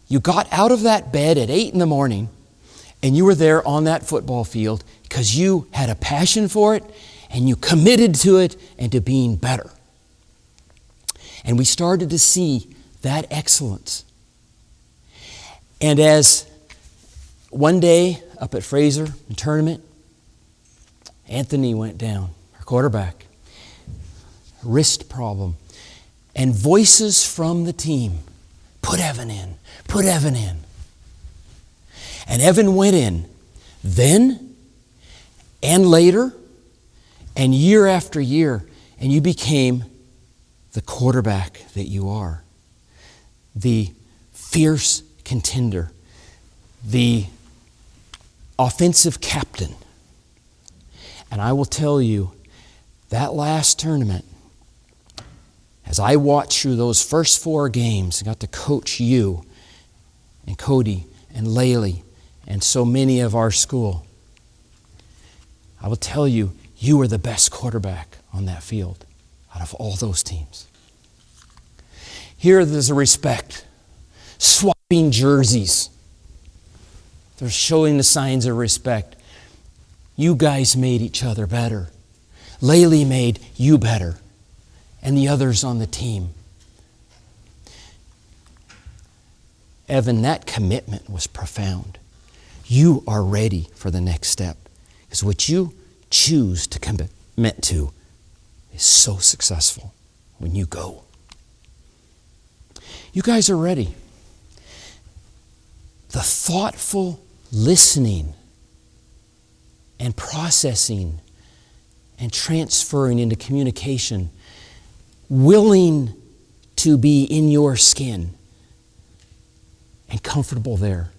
You got out of that bed at 8 in the morning and you were there on that football field because you had a passion for it and you committed to it and to being better. And we started to see that excellence. And as one day up at Fraser in tournament, Anthony went down, our quarterback, wrist problem, and voices from the team, put Evan in. And Evan went in then and later and year after year, and you became the quarterback that you are, the fierce contender, the offensive captain. And I will tell you, that last tournament, as I watched through those first 4 games and got to coach you and Cody and Laylee and so many of our school, I will tell you, you were the best quarterback on that field out of all those teams. Here there's a respect. Swapping jerseys. They're showing the signs of respect. You guys made each other better. Laylee made you better. And the others on the team. Evan, that commitment was profound. You are ready for the next step. Because what you choose to commit to is so successful when you go. You guys are ready. The thoughtful listening and processing and transferring into communication, willing to be in your skin and comfortable there,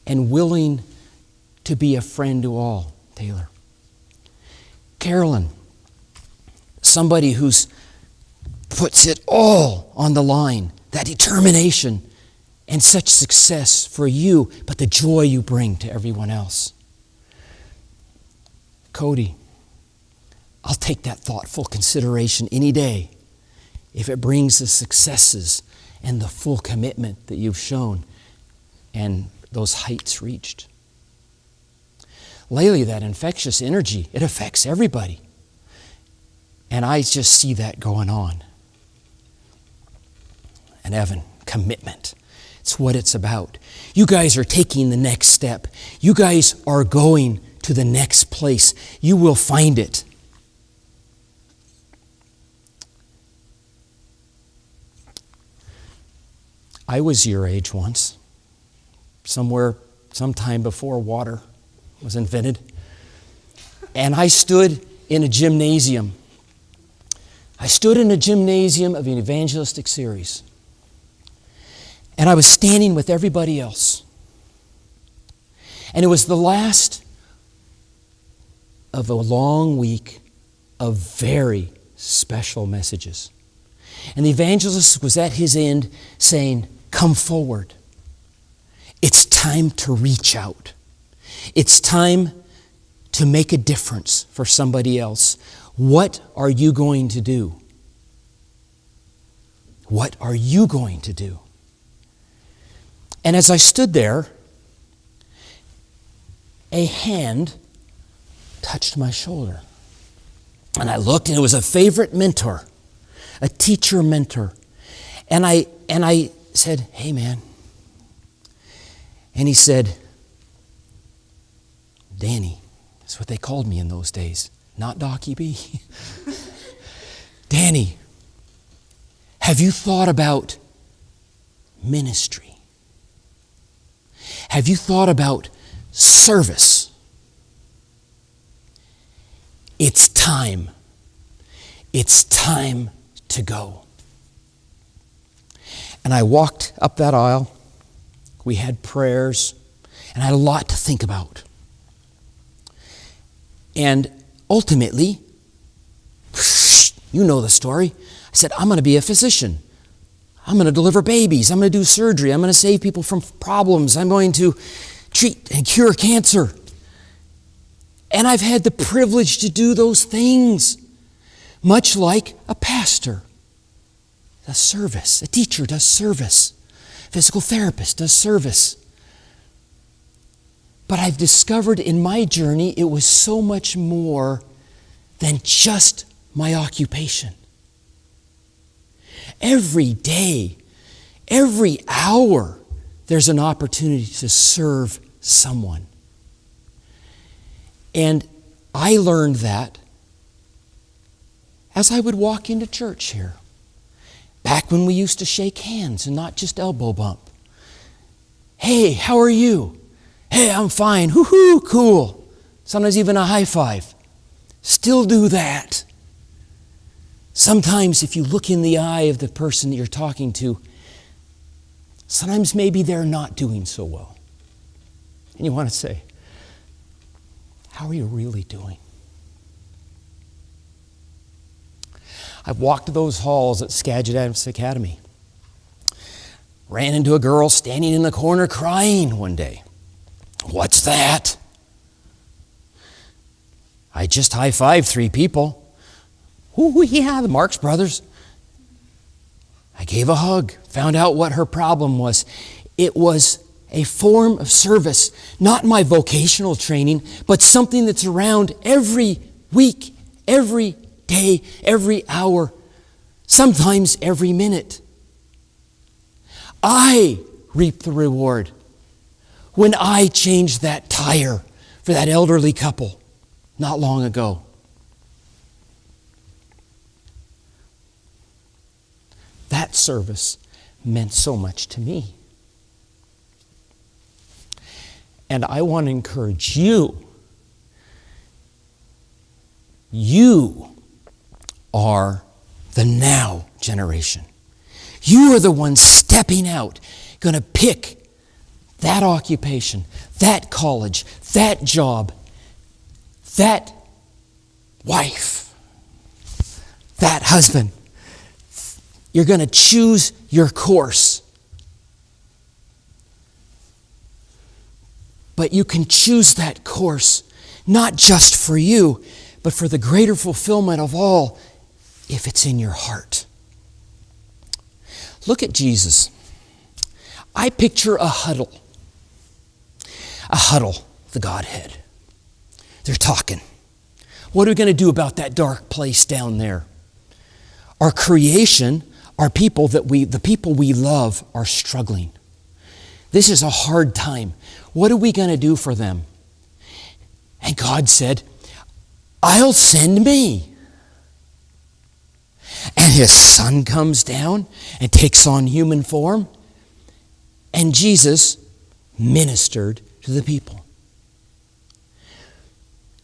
and willing to be a friend to all. Taylor. Carolyn, somebody who's puts it all on the line, that determination and such success for you, but the joy you bring to everyone else. Cody, I'll take that thoughtful consideration any day if it brings the successes and the full commitment that you've shown and those heights reached. Laylee, that infectious energy, it affects everybody. And I just see that going on. And Evan, commitment. It's what it's about. You guys are taking the next step. You guys are going to the next place. You will find it. I was your age once, sometime before water was invented. And I stood in a gymnasium. I stood in a gymnasium of an evangelistic series. And I was standing with everybody else. And it was the last of a long week of very special messages. And the evangelist was at his end saying, "Come forward. It's time to reach out. It's time to make a difference for somebody else. What are you going to do? What are you going to do?" And as I stood there, a hand touched my shoulder. And I looked, and it was a favorite mentor, a teacher mentor. And I said, "Hey, man." And he said, "Danny," that's what they called me in those days, not Docky B. "Danny, have you thought about ministry? Have you thought about service? It's time. It's time to go." And I walked up that aisle. We had prayers, and I had a lot to think about. And ultimately, You know the story. I said, I'm going to be a physician. I'm going to deliver babies. I'm going to do surgery. I'm going to save people from problems. I'm going to treat and cure cancer. And I've had the privilege to do those things, much like a pastor does service, a teacher does service, a physical therapist does service. But I've discovered in my journey it was so much more than just my occupation. Every day, every hour, there's an opportunity to serve someone. And I learned that as I would walk into church here. Back when we used to shake hands and not just elbow bump. Hey, how are you? Hey, I'm fine. Woo-hoo, cool. Sometimes even a high five. Still do that. Sometimes if you look in the eye of the person that you're talking to, sometimes maybe they're not doing so well. And you want to say, how are you really doing? I've walked those halls at Skagit Adams Academy. Ran into a girl standing in the corner crying one day. What's that? I just high-fived 3 people. Ooh, yeah, the Marx Brothers. I gave a hug, found out what her problem was. It was a form of service, not my vocational training, but something that's around every week, every day, every hour, sometimes every minute. I reap the reward when I changed that tire for that elderly couple not long ago. That service meant so much to me. And I want to encourage you. You are the now generation. You are the ones stepping out, going to pick that occupation, that college, that job, that wife, that husband. You're going to choose your course. But you can choose that course not just for you, but for the greater fulfillment of all, if it's in your heart. Look at Jesus. I picture a huddle. A huddle, the Godhead. They're talking. What are we going to do about that dark place down there? Our creation, our people the people we love are struggling. This is a hard time. What are we going to do for them? And God said, I'll send me. And his son comes down and takes on human form. And Jesus ministered to the people.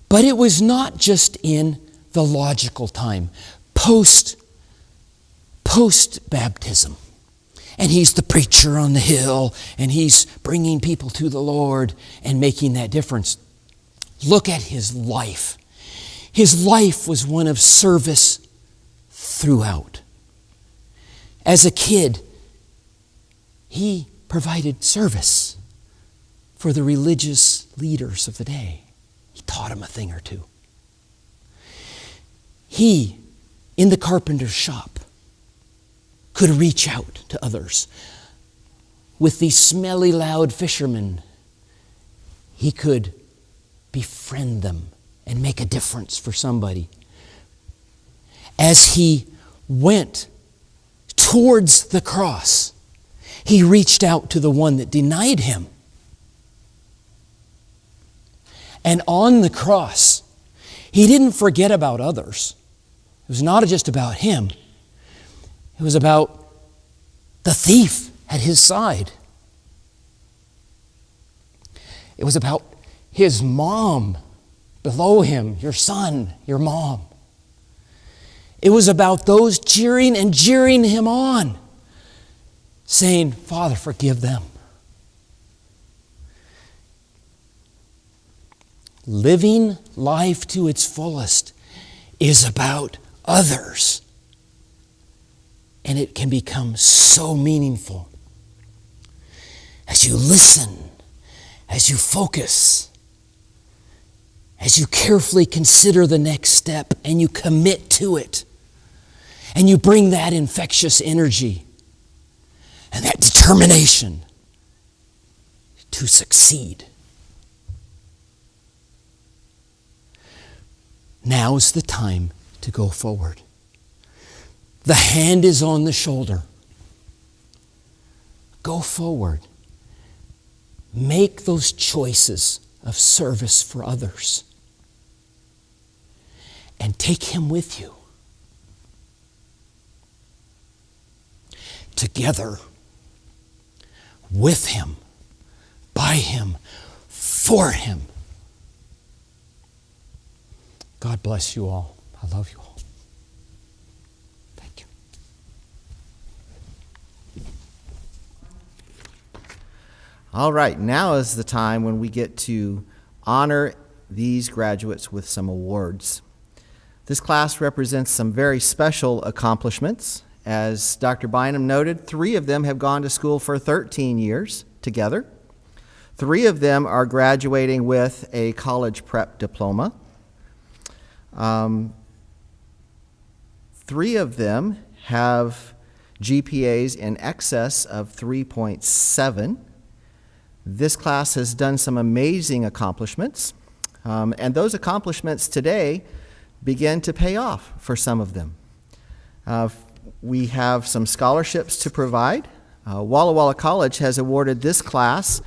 But it was not just in the logical time, post-baptism. And he's the preacher on the hill, and he's bringing people to the Lord and making that difference. Look at his life. His life was one of service throughout. As a kid, he provided service for the religious leaders of the day. He taught them a thing or two. He, in the carpenter's shop, could reach out to others. With these smelly, loud fishermen, he could befriend them and make a difference for somebody. As he went towards the cross, he reached out to the one that denied him. And on the cross, he didn't forget about others. It was not just about him. It was about the thief at his side. It was about his mom below him, your son, your mom. It was about those cheering and jeering him on, saying, Father, forgive them. Living life to its fullest is about others. And it can become so meaningful as you listen, as you focus, as you carefully consider the next step and you commit to it. And you bring that infectious energy and that determination to succeed. Now is the time to go forward. The hand is on the shoulder. Go forward. Make those choices of service for others. And take Him with you. Together, with Him, by Him, for Him. God bless you all. I love you all. Thank you. All right, now is the time when we get to honor these graduates with some awards. This class represents some very special accomplishments. As Dr. Bynum noted, 3 of them have gone to school for 13 years together. 3 of them are graduating with a college prep diploma. 3 of them have GPAs in excess of 3.7. This class has done some amazing accomplishments, and those accomplishments today begin to pay off for some of them. We have some scholarships to provide. Walla Walla College has awarded this class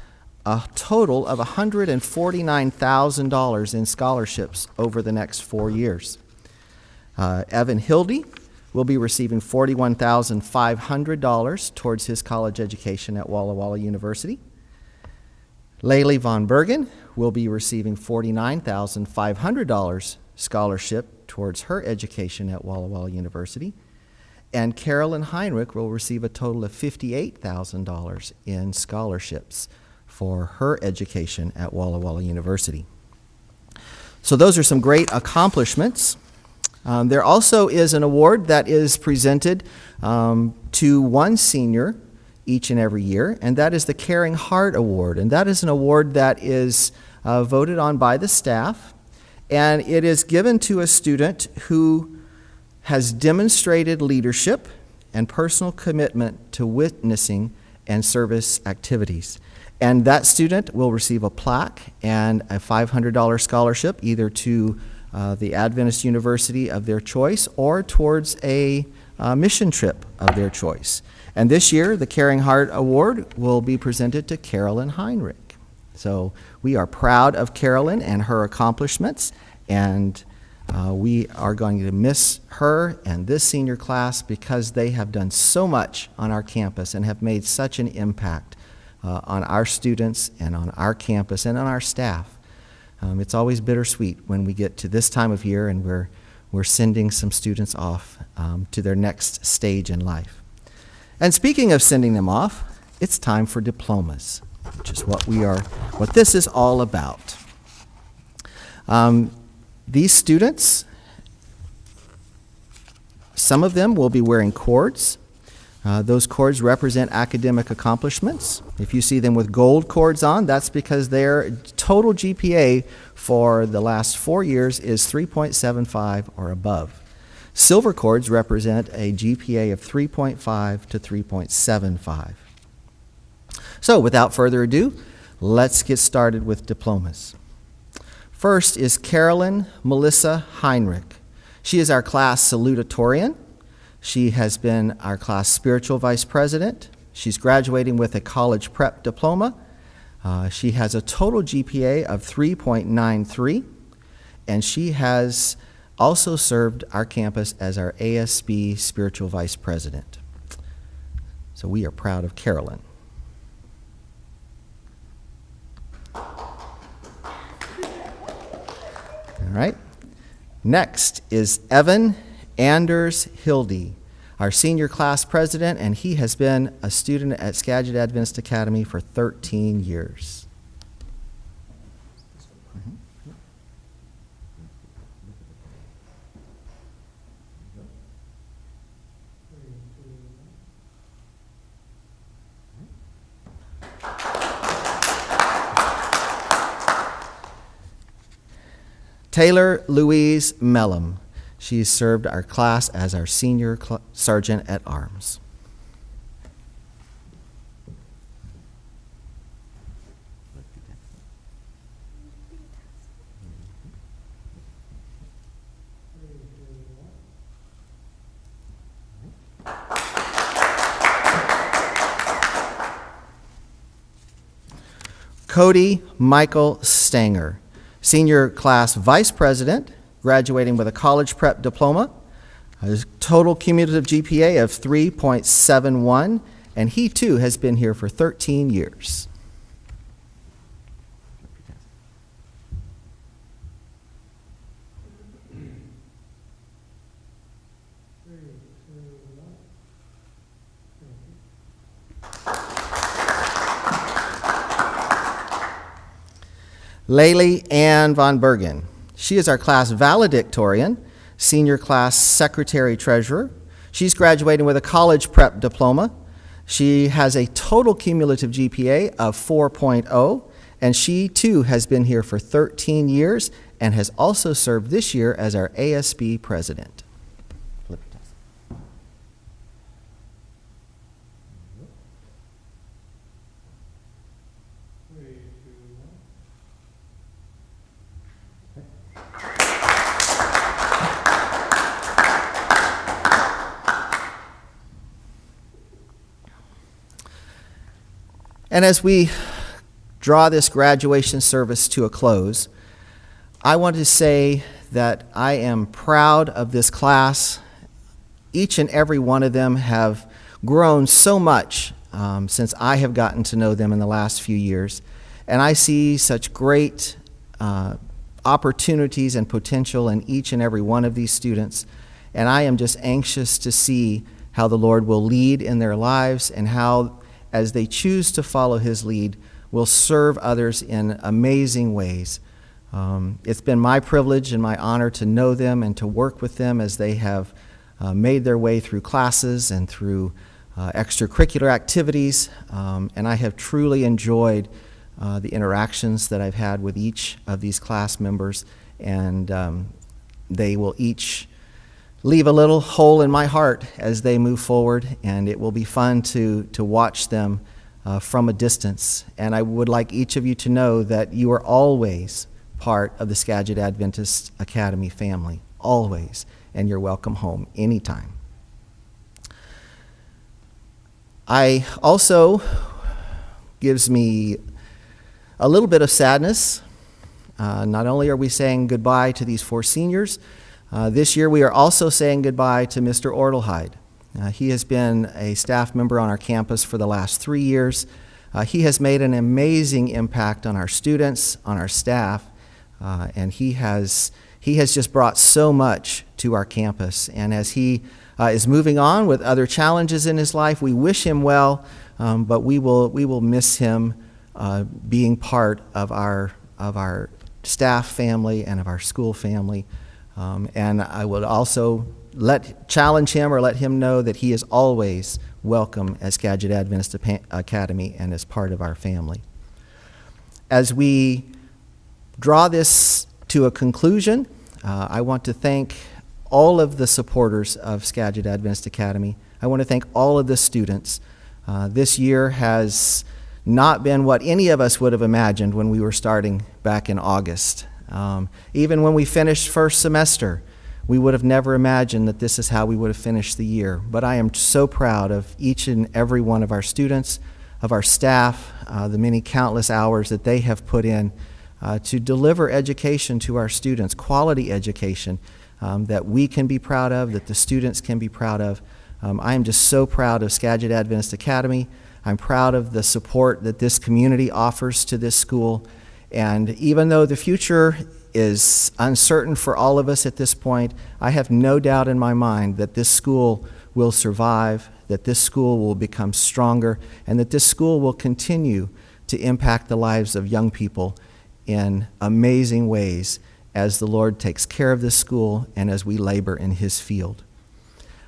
a total of $149,000 in scholarships over the next 4 years. Evan Hildy will be receiving $41,500 towards his college education at Walla Walla University. Laylee Von Bergen will be receiving $49,500 scholarship towards her education at Walla Walla University. And Carolyn Heinrich will receive a total of $58,000 in scholarships for her education at Walla Walla University. So those are some great accomplishments. There also is an award that is presented to one senior each and every year, and that is the Caring Heart Award. And that is an award that is voted on by the staff, and it is given to a student who has demonstrated leadership and personal commitment to witnessing and service activities. And that student will receive a plaque and a $500 scholarship either to the Adventist University of their choice or towards a mission trip of their choice. And this year, the Caring Heart Award will be presented to Carolyn Heinrich. So we are proud of Carolyn and her accomplishments, and we are going to miss her and this senior class because they have done so much on our campus and have made such an impact on our students and on our campus and on our staff. It's always bittersweet when we get to this time of year and we're sending some students off to their next stage in life. And speaking of sending them off, it's time for diplomas, which is what this is all about. These students, some of them will be wearing cords. Those cords represent academic accomplishments. If you see them with gold cords on, that's because their total GPA for the last 4 years is 3.75 or above. Silver cords represent a GPA of 3.5 to 3.75. So without further ado, let's get started with diplomas. First is Carolyn Melissa Heinrich. She is our class salutatorian. She has been our class spiritual vice president. She's graduating with a college prep diploma. She has a total GPA of 3.93, and she has also served our campus as our ASB spiritual vice president. So we are proud of Carolyn. All right. Next is Evan Anders Hildy, our senior class president, and he has been a student at Skagit Adventist Academy for 13 years. Taylor Louise Mellum. She served our class as our senior sergeant at arms. Cody Michael Stanger, senior class vice president, graduating with a college prep diploma, a total cumulative GPA of 3.71, and he too has been here for 13 years. Laylee Ann Von Bergen. She is our class valedictorian, senior class secretary treasurer. She's graduating with a college prep diploma. She has a total cumulative GPA of 4.0, and she too has been here for 13 years and has also served this year as our ASB president. And as we draw this graduation service to a close, I want to say that I am proud of this class. Each and every one of them have grown so much since I have gotten to know them in the last few years. And I see such great opportunities and potential in each and every one of these students. And I am just anxious to see how the Lord will lead in their lives and how, as they choose to follow his lead, will serve others in amazing ways. It's been my privilege and my honor to know them and to work with them as they have made their way through classes and through extracurricular activities, and I have truly enjoyed the interactions that I've had with each of these class members, and they will each leave a little hole in my heart as they move forward, and it will be fun to watch them from a distance. And I would like each of you to know that you are always part of the Skagit Adventist Academy family, always, and you're welcome home anytime. I also gives me a little bit of sadness. Not only are we saying goodbye to these four seniors, this year we are also saying goodbye to Mr. Ortelheide. He has been a staff member on our campus for the last 3 years. He has made an amazing impact on our students, on our staff, and he has just brought so much to our campus. And as he is moving on with other challenges in his life, we wish him well, but we will miss him being part of our staff family and of our school family. And I would also challenge him or let him know that he is always welcome at Skagit Adventist Academy and as part of our family. As we draw this to a conclusion, I want to thank all of the supporters of Skagit Adventist Academy. I want to thank all of the students. This year has not been what any of us would have imagined when we were starting back in August. Even when we finished first semester, we would have never imagined that this is how we would have finished the year. But I am so proud of each and every one of our students, of our staff, the many countless hours that they have put in to deliver education to our students, quality education that we can be proud of, that the students can be proud of. I am just so proud of Skagit Adventist Academy. I'm proud of the support that this community offers to this school. And even though the future is uncertain for all of us at this point, I have no doubt in my mind that this school will survive, that this school will become stronger, and that this school will continue to impact the lives of young people in amazing ways as the Lord takes care of this school and as we labor in his field.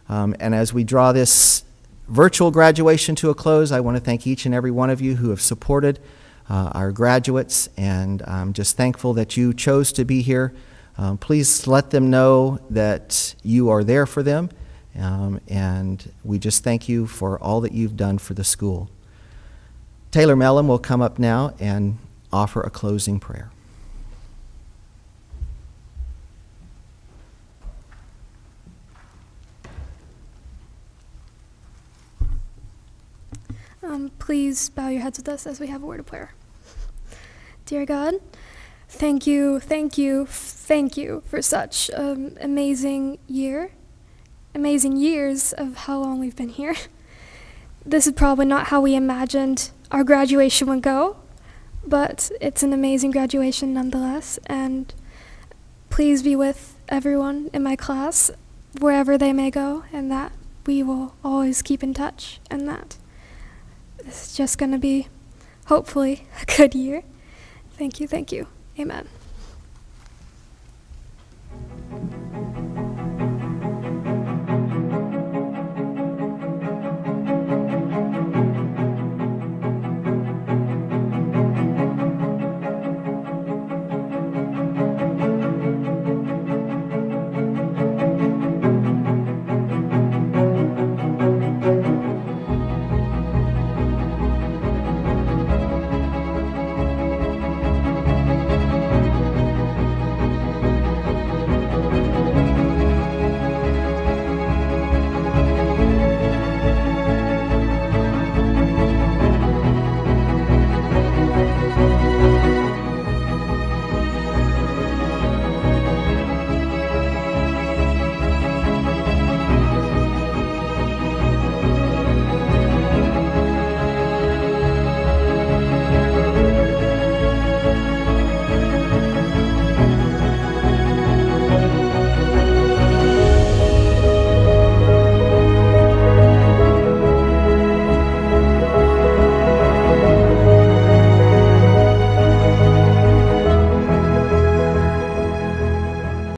And as we draw this virtual graduation to a close, I want to thank each and every one of you who have supported our graduates, and I'm just thankful that you chose to be here Please let them know that you are there for them, and we just thank you for all that you've done for the school. Taylor Mellon will come up now and offer a closing prayer. Please bow your heads with us as we have a word of prayer. Dear God, thank you for such an amazing year, amazing years of how long we've been here. This is probably not how we imagined our graduation would go, but it's an amazing graduation nonetheless, and please be with everyone in my class, wherever they may go, and that we will always keep in touch, and that this is just going to be, hopefully, a good year. Thank you. Amen.